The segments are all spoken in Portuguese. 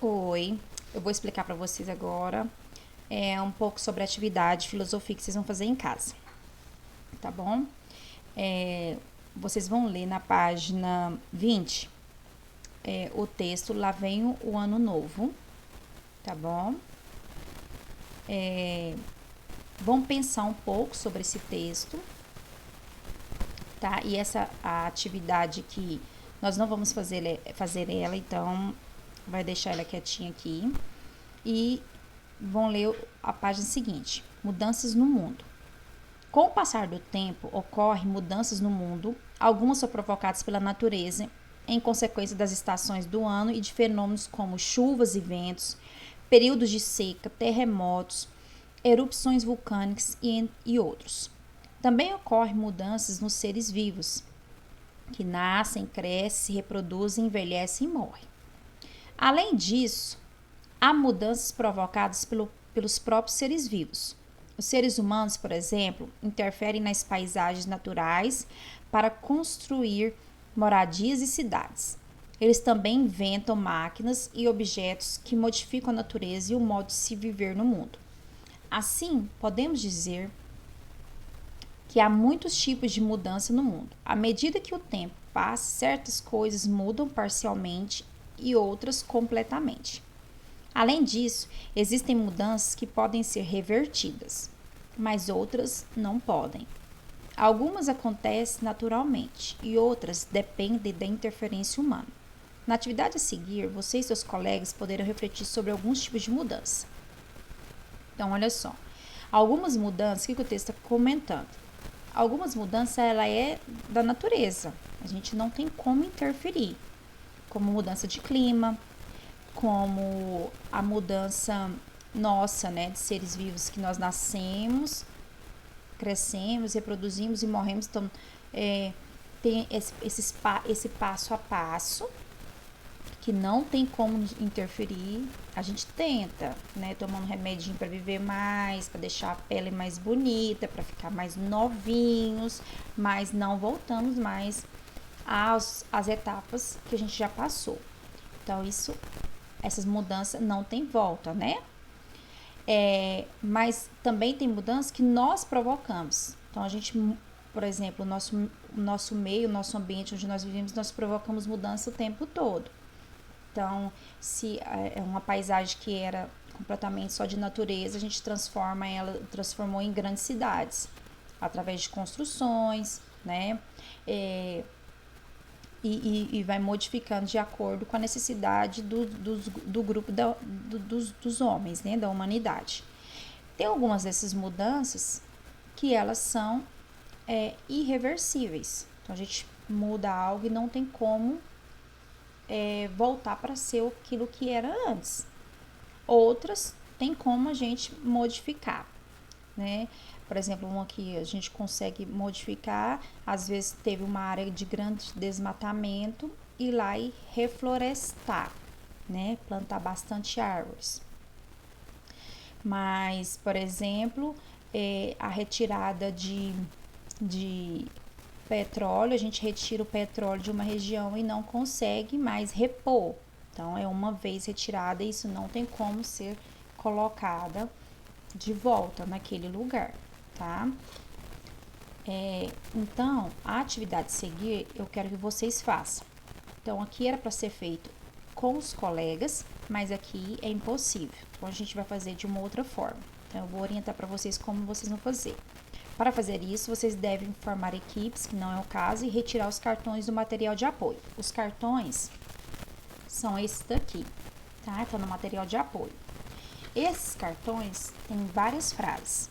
Oi, eu vou explicar para vocês agora um pouco sobre a atividade filosofia que vocês vão fazer em casa, tá bom? Vocês vão ler na página 20 o texto Lá Vem o Ano Novo, tá bom? Vamos pensar um pouco sobre esse texto, tá? E a atividade que nós não vamos fazer ela, então vai deixar ela quietinha aqui. E vão ler a página seguinte: Mudanças no mundo. Com o passar do tempo, ocorrem mudanças no mundo, algumas são provocadas pela natureza, em consequência das estações do ano e de fenômenos como chuvas e ventos, períodos de seca, terremotos, erupções vulcânicas e outros. Também ocorrem mudanças nos seres vivos, que nascem, crescem, se reproduzem, envelhecem e morrem. Além disso, há mudanças provocadas pelos próprios seres vivos. Os seres humanos, por exemplo, interferem nas paisagens naturais para construir moradias e cidades. Eles também inventam máquinas e objetos que modificam a natureza e o modo de se viver no mundo. Assim, podemos dizer que há muitos tipos de mudança no mundo. À medida que o tempo passa, certas coisas mudam parcialmente e outras completamente. Além disso, existem mudanças que podem ser revertidas, mas outras não podem. Algumas acontecem naturalmente e outras dependem da interferência humana. Na atividade a seguir, você e seus colegas poderão refletir sobre alguns tipos de mudança. Então, olha só. Algumas mudanças, o que o texto está comentando? Algumas mudanças, ela é da natureza. A gente não tem como interferir, como mudança de clima, como a mudança nossa, né, de seres vivos, que nós nascemos, crescemos, reproduzimos e morremos. Então, tem esse passo a passo que não tem como interferir. A gente tenta, né, tomando remedinho para viver mais, para deixar a pele mais bonita, para ficar mais novinhos, mas não voltamos mais às etapas que a gente já passou. Então, essas mudanças não tem volta, né? Mas também tem mudanças que nós provocamos. Então, a gente, por exemplo, o nosso meio, o nosso ambiente onde nós vivemos, nós provocamos mudança o tempo todo. Então, se é uma paisagem que era completamente só de natureza, a gente transformou em grandes cidades, através de construções, né? E vai modificando de acordo com a necessidade do grupo dos homens, né, da humanidade. Tem algumas dessas mudanças que elas são irreversíveis. Então, a gente muda algo e não tem como voltar para ser aquilo que era antes. Outras tem como a gente modificar, né? Por exemplo, uma que a gente consegue modificar, às vezes teve uma área de grande desmatamento, ir lá e reflorestar, né? Plantar bastante árvores. Mas, por exemplo, a retirada de petróleo, a gente retira o petróleo de uma região e não consegue mais repor. Então, é uma vez retirada e isso não tem como ser colocada de volta naquele lugar, tá? Então, a atividade a seguir, eu quero que vocês façam. Então, aqui era para ser feito com os colegas, mas aqui é impossível. Então, a gente vai fazer de uma outra forma. Então, eu vou orientar para vocês como vocês vão fazer. Para fazer isso, vocês devem formar equipes, que não é o caso, e retirar os cartões do material de apoio. Os cartões são esses daqui, tá? Tá no material de apoio. Esses cartões têm várias frases.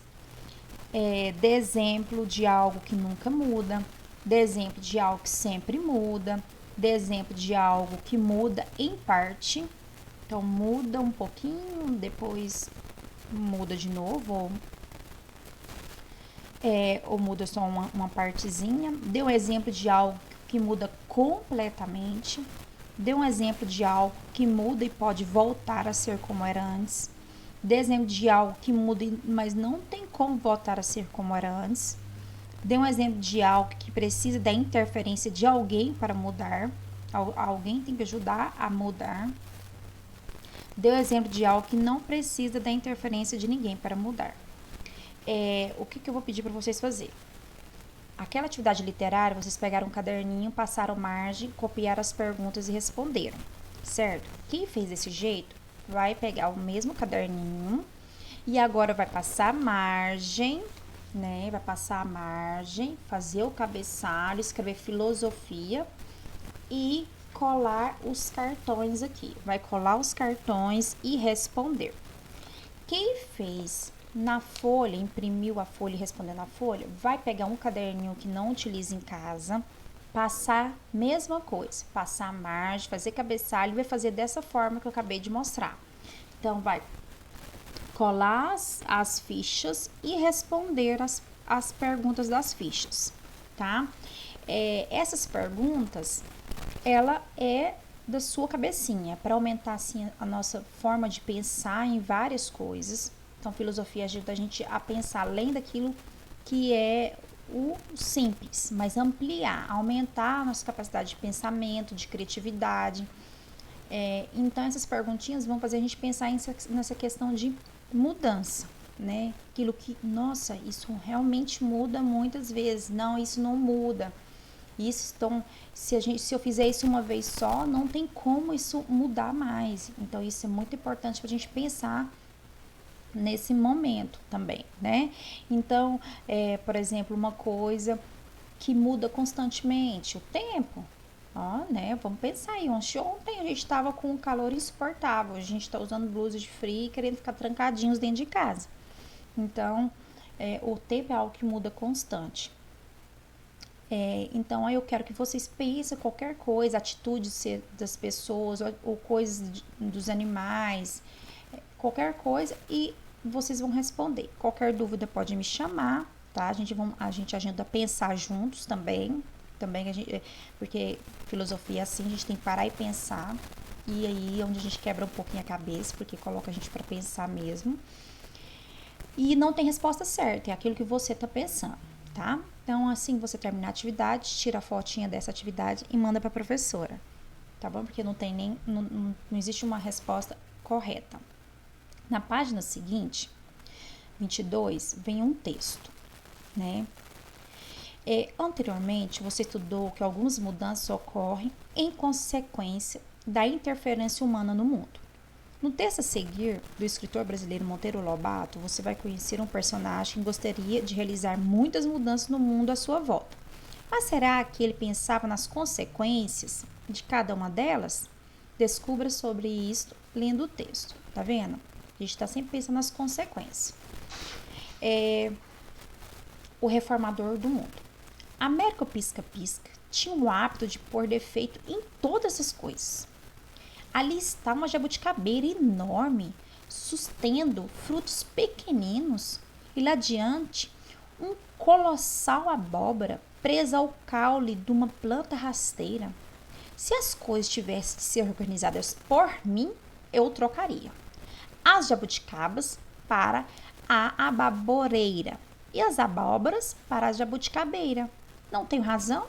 Dê exemplo de algo que nunca muda, dê exemplo de algo que sempre muda, dê exemplo de algo que muda em parte. Então, muda um pouquinho, depois muda de novo, ou muda só uma partezinha. Dê um exemplo de algo que muda completamente. Dê um exemplo de algo que muda e pode voltar a ser como era antes. Dê exemplo de algo que muda, mas não tem como voltar a ser como era antes. Dê um exemplo de algo que precisa da interferência de alguém para mudar. Alguém tem que ajudar a mudar. Dê o exemplo de algo que não precisa da interferência de ninguém para mudar. O que eu vou pedir para vocês fazer? Aquela atividade literária, vocês pegaram um caderninho, passaram margem, copiaram as perguntas e responderam, certo? Quem fez desse jeito vai pegar o mesmo caderninho e agora vai passar margem, né? Vai passar a margem, fazer o cabeçalho, escrever filosofia e colar os cartões aqui. Vai colar os cartões e responder. Quem fez na folha, imprimiu a folha e respondeu na folha, vai pegar um caderninho que não utiliza em casa, passar mesma coisa, passar a margem, fazer cabeçalho e vai fazer dessa forma que eu acabei de mostrar. Então, vai colar as fichas e responder as perguntas das fichas, tá? Essas perguntas, ela é da sua cabecinha, para aumentar assim a nossa forma de pensar em várias coisas. Então, filosofia ajuda a gente a pensar além daquilo que é o simples, mas ampliar, aumentar a nossa capacidade de pensamento, de criatividade. Então, essas perguntinhas vão fazer a gente pensar nessa questão de mudança, né? Aquilo que, nossa, isso realmente muda muitas vezes. Não, isso não muda. Isso, então, se eu fizer isso uma vez só, não tem como isso mudar mais. Então, isso é muito importante para a gente pensar nesse momento também, né? Então, por exemplo, uma coisa que muda constantemente, o tempo. Né? Vamos pensar aí, ontem a gente estava com um calor insuportável, a gente está usando blusa de frio e querendo ficar trancadinhos dentro de casa. Então, o tempo é algo que muda constante. Então, aí eu quero que vocês pensem qualquer coisa, atitudes das pessoas ou coisas dos animais, qualquer coisa, e vocês vão responder. Qualquer dúvida pode me chamar, tá? A gente ajuda a pensar juntos também porque filosofia é assim, a gente tem que parar e pensar, e aí é onde a gente quebra um pouquinho a cabeça, porque coloca a gente para pensar mesmo. E não tem resposta certa, é aquilo que você tá pensando, tá? Então, assim, você terminar a atividade, tira a fotinha dessa atividade e manda para a professora, tá bom? Porque não existe uma resposta correta. Na página seguinte, 22, vem um texto, né? Anteriormente, você estudou que algumas mudanças ocorrem em consequência da interferência humana no mundo. No texto a seguir, do escritor brasileiro Monteiro Lobato, você vai conhecer um personagem que gostaria de realizar muitas mudanças no mundo à sua volta. Mas será que ele pensava nas consequências de cada uma delas? Descubra sobre isso lendo o texto, tá vendo? A gente está sempre pensando nas consequências. O reformador do mundo. Américo Pisca-Pisca tinha o hábito de pôr defeito em todas as coisas. Ali está uma jabuticabeira enorme, sustendo frutos pequeninos, e lá adiante um colossal abóbora presa ao caule de uma planta rasteira. Se as coisas tivessem de ser organizadas por mim, eu trocaria as jabuticabas para a ababoreira e as abóboras para a jabuticabeira. Não tenho razão?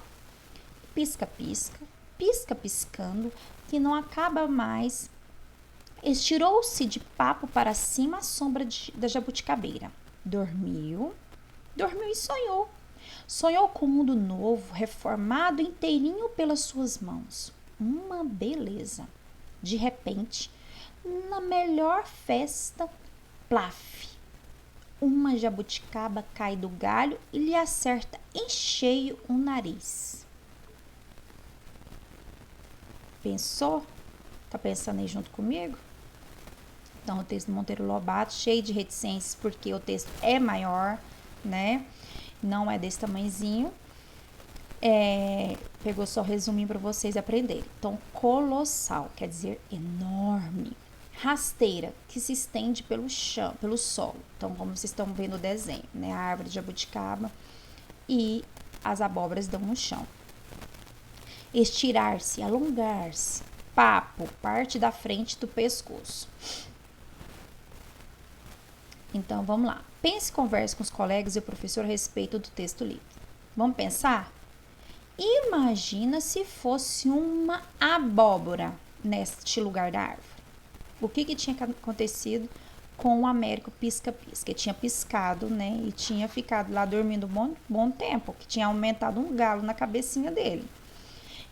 Pisca-pisca, pisca-piscando, que não acaba mais. Estirou-se de papo para cima à sombra da jabuticabeira. Dormiu e sonhou. Sonhou com um mundo novo, reformado inteirinho pelas suas mãos. Uma beleza. De repente, na melhor festa, plaf! Uma jabuticaba cai do galho e lhe acerta em cheio o nariz. Pensou? Tá pensando aí junto comigo? Então, o texto do Monteiro Lobato, cheio de reticências, porque o texto é maior, né? Não é desse tamanhozinho. Pegou só o resuminho para vocês aprenderem. Então, colossal, quer dizer enorme. Rasteira, que se estende pelo chão, pelo solo. Então, como vocês estão vendo o desenho, né? A árvore de jabuticaba e as abóboras dão no chão. Estirar-se, alongar-se. Papo, parte da frente do pescoço. Então, vamos lá. Pense e converse com os colegas e o professor a respeito do texto lido. Vamos pensar? Imagina se fosse uma abóbora neste lugar da árvore. O que tinha acontecido com o Américo Pisca-Pisca? Ele tinha piscado, né? E tinha ficado lá dormindo um bom tempo, que tinha aumentado um galo na cabecinha dele.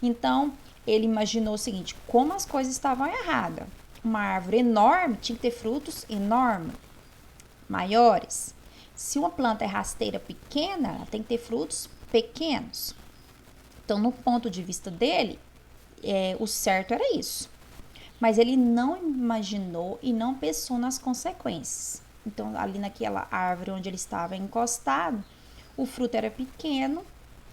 Então, ele imaginou o seguinte, como as coisas estavam erradas. Uma árvore enorme tinha que ter frutos enormes, maiores. Se uma planta é rasteira pequena, ela tem que ter frutos pequenos. Então, no ponto de vista dele, o certo era isso. Mas ele não imaginou e não pensou nas consequências. Então, ali naquela árvore onde ele estava encostado, o fruto era pequeno,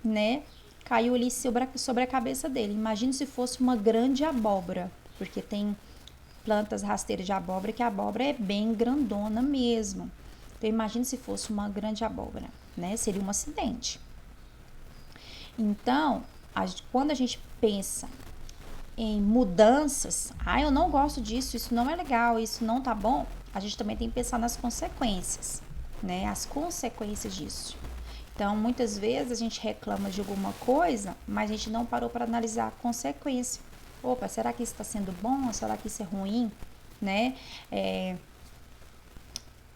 né? Caiu ali sobre a cabeça dele. Imagine se fosse uma grande abóbora, porque tem plantas rasteiras de abóbora que a abóbora é bem grandona mesmo. Então, imagine se fosse uma grande abóbora, né? Seria um acidente. Então, quando a gente pensa em mudanças, eu não gosto disso, isso não é legal, isso não tá bom, a gente também tem que pensar nas consequências, né? As consequências disso. Então, muitas vezes a gente reclama de alguma coisa, mas a gente não parou para analisar a consequência. Opa, será que isso está sendo bom? Será que isso é ruim? Né?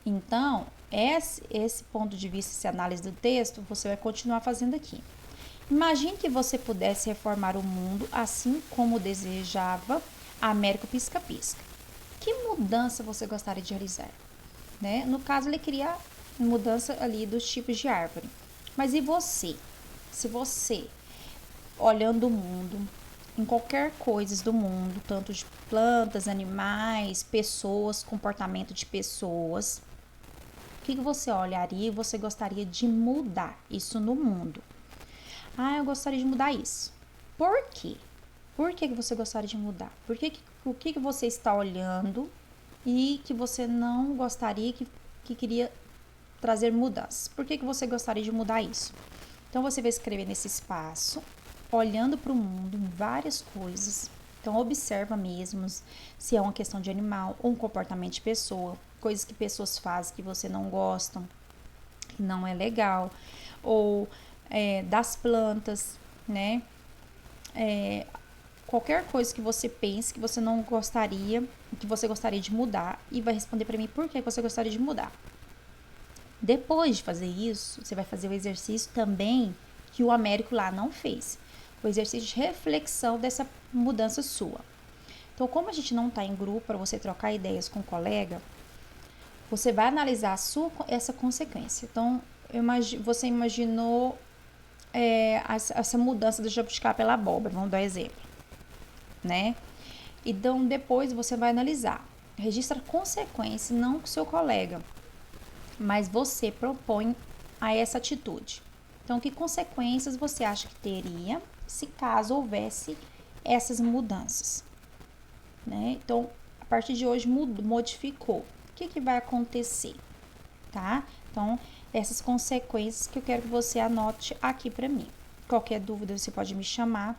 Então, esse ponto de vista, essa análise do texto, você vai continuar fazendo aqui. Imagine que você pudesse reformar o mundo assim como desejava Américo Pisca-Pisca. Que mudança você gostaria de realizar? Né? No caso, ele queria mudança ali dos tipos de árvore. Mas e você? Se você, olhando o mundo, em qualquer coisa do mundo, tanto de plantas, animais, pessoas, comportamento de pessoas, o que você olharia e você gostaria de mudar isso no mundo? Eu gostaria de mudar isso. Por quê? Por que você gostaria de mudar? O que você está olhando e que você não gostaria, que queria trazer mudanças? Por que você gostaria de mudar isso? Então, você vai escrever nesse espaço, olhando para o mundo, em várias coisas. Então, observa mesmo se é uma questão de animal ou um comportamento de pessoa, coisas que pessoas fazem que você não gosta, que não é legal, ou das plantas, né? Qualquer coisa que você pense que você não gostaria, que você gostaria de mudar, e vai responder para mim por que você gostaria de mudar. Depois de fazer isso, você vai fazer o exercício também que o Américo lá não fez. O exercício de reflexão dessa mudança sua. Então, como a gente não está em grupo para você trocar ideias com um colega, você vai analisar essa consequência. Então, você imaginou essa mudança do jabuticaba pela abóbora, vamos dar exemplo, né? Então, depois você vai analisar. Registra consequência, não com o seu colega, mas você propõe a essa atitude. Então, que consequências você acha que teria se caso houvesse essas mudanças, né? Então, a partir de hoje modificou. O que vai acontecer, tá? Então, essas consequências que eu quero que você anote aqui para mim. Qualquer dúvida, você pode me chamar.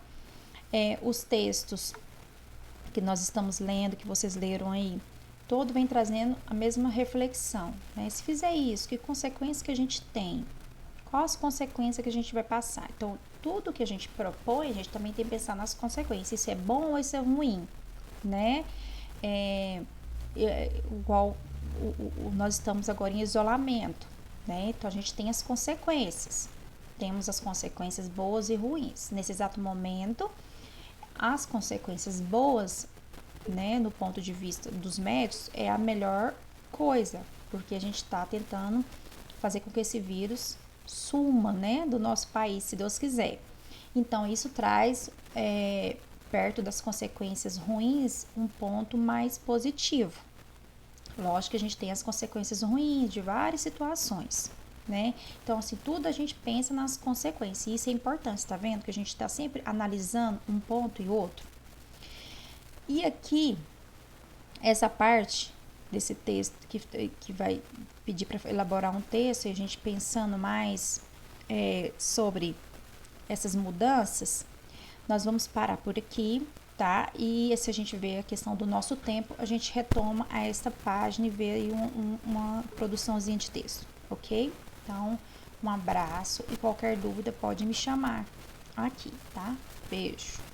Os textos que nós estamos lendo, que vocês leram aí, todo vem trazendo a mesma reflexão, né? Se fizer isso, que consequências que a gente tem? Quais as consequências que a gente vai passar? Então, tudo que a gente propõe, a gente também tem que pensar nas consequências. Isso é bom ou isso é ruim, né? Igual nós estamos agora em isolamento, né? Então, a gente tem as consequências. Temos as consequências boas e ruins. Nesse exato momento, as consequências boas, né, no ponto de vista dos médicos, é a melhor coisa, porque a gente está tentando fazer com que esse vírus suma, né, do nosso país, se Deus quiser. Então, isso traz, perto das consequências ruins, um ponto mais positivo. Lógico que a gente tem as consequências ruins de várias situações, né? Então, assim, tudo a gente pensa nas consequências. E isso é importante, tá vendo? Que a gente está sempre analisando um ponto e outro. E aqui, essa parte desse texto que vai pedir para elaborar um texto, e a gente pensando mais sobre essas mudanças, nós vamos parar por aqui, tá? E se a gente vê a questão do nosso tempo, a gente retoma a esta página e vê aí uma produçãozinha de texto, ok? Então, um abraço e qualquer dúvida pode me chamar aqui, tá? Beijo!